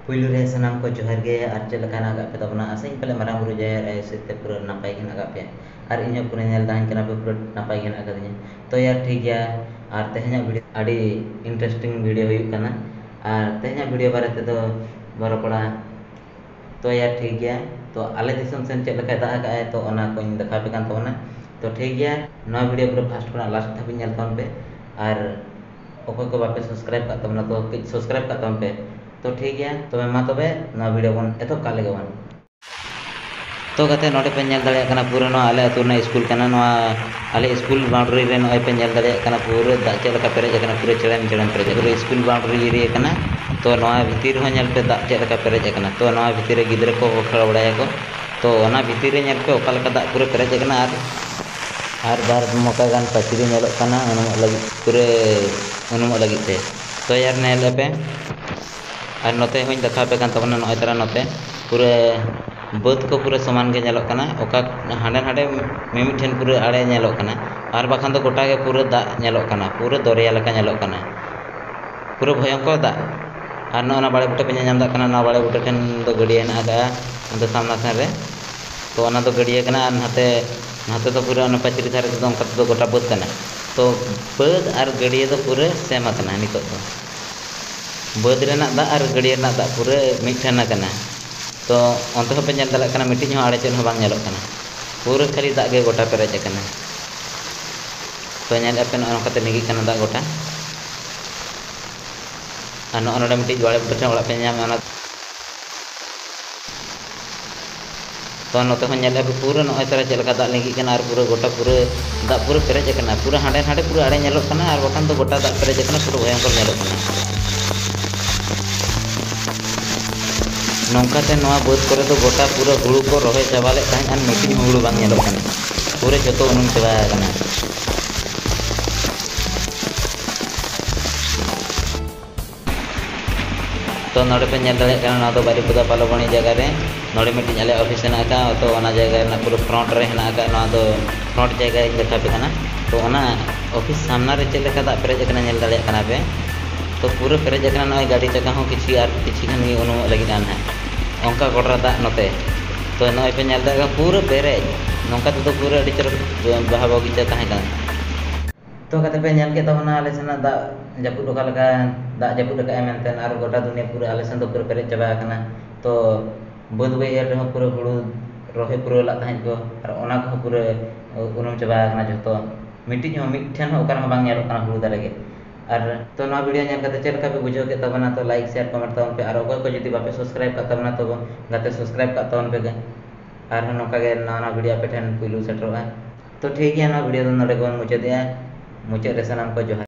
पुलू रे सनाम को जोहार गे और चल लगा नागा पे तबना आसे पहले मारांग बुरु जाय रे सेते पूरा नापाय के नागा पे और इन पूरा नेल दान कना पे पूरा नापाय के नागा दिने तो यार ठीक गया और तेहना वीडियो आड़ी इंटरेस्टिंग वीडियो हुई कना और तेहना वीडियो बारे ते तो बरो पड़ा तो यार ठीक गया तो आले दिसम सेन चल लगा दा का तो ओना को इन देखा पे कान तबना तो ठीक गया नवा वीडियो पूरा फास्ट कना लास्ट धाबी नेल तन पे और ओको को बापे सब्सक्राइब का तबना तो सब्सक्राइब का तम पे तो ठीक है तो मैं तबे ना वीडियो बन एतो काले गवन तो कते नोटे पे नेल दाड़े कना पूरा नो आले अतुना स्कूल कना नो आले स्कूल बाउंड्री रे नो पे नेल दाड़े कना पूरा दा चेल का पेरेज कना पूरा चेड़न चेड़न पेरेज पूरा स्कूल बाउंड्री रे कना तो नोआ भीतर हो नेल पे दा चेल का पेरेज कना तो नोआ भीतर गिदरा को खड़ बड़ाया को तो ओना भीतर रे नेल पे ओकाल का दा पूरा पेरेज कना आर बार मौका गान पचरी नेलो कना उनुम लगी पूरे उनुम लगी ते तो यार नेल पे और नोते हों देखा पे तबना नय तरह नोते पूरे बद को पूरे समान के नेलोक कना ओका हांडे हांडे मिमिठेन पूरे आड़े नेलोक कना और बाखान तो गोटा के पूरे दा नेलोक कना पूरे दरिया लेका नेलोक कना पूरे भयंकर दा और ना बाड़े बुटे पे नाम दा कना ना बाड़े बुटे ठेन दो गड़िया हेना गा अंत सामना सेन रे तो ओना दो गड़िया कना नाते नाते तो पूरे ओना पचरी धारे तो अंका तो गोटा बद कना तो बद और गड़िया तो पूरे सेम कना नितो तो बद रेना दा और गड़िया रेना दा पूरे मिठेना कना तो अंत पे नेल दाले कना मिटिज हो आड़े चेन हो बांग नेलोक कना पूरे खाली दा गे गोटा पेरेज कना तो नेल पे नो कते निगी कना दा गोटा और नो नोडे मिटिज बाड़े बुटे ठेन ओड़ा पे नाम ओना तो नोते हो नेल पे पूरे नो तरह चल का दा लिंगी कना और पूरे गोटा पूरे दा पूरे पेरेज कना पूरे हांडे हांडे पूरे आड़े नेलोक कना और बखान तो गोटा दा पेरेज कना पूरे भयंकर नेलोक कना नौकाते नवा बद करे तो गोटा पूरा हुड़ू को रोहे चाबाले ताहें और मिटिज हुड़ू बांग नेलोक कना पूरे जतो उनुम चबा कना तो नोड़े पे नेल दाड़े कना ना तो बारीपुदा पालोबणी जगह रे नोड़े मिटिज आले ऑफिस हेना का तो ओना जगह ना पूरा फ्रंट रे हेना का ना तो फ्रंट जगह देखा पे कना तो ओना ऑफिस सामना रे चले का दा पेरेज कना नेल दाड़े कना पे तो पूरे पेरेज कना नय गाड़ी चका हो किछि और किछि खन उनुम लगी आन है ओंका गोडरा दा नोते तो नय पे नेल दा पूरे पेरेज नोंका तो पूरे अडी चर बाहा बगीचा ताहे का तो कते पे नेल के तबना आले सेना दा जपुद ओका लगा दा जपुद का मेनतेन और गोटा दुनिया पूरे आले सेन तो पूरे पेरेज चबा कना तो बद बइयार रे पूरे हुड़ू रोहे पूरे ला ताहे को और ओना को पूरे उनुम चबा कना जतो मिटिज हो मिठेन हो ओकर बांग नेल कना हुड़ू दारे गे और तो ना वीडियो नेल कते चेल का पे बुझो के तबना तो लाइक शेयर कमेंट तबन पे और ओको को जदी बापे सब्सक्राइब का तबना तो गाते सब्सक्राइब का तबन पे और नोका गे ना वीडियो पे ठेन पुलू सेटरोगा तो ठीक है ना वीडियो नोडे को मुचाद रे सनाम को जोहार।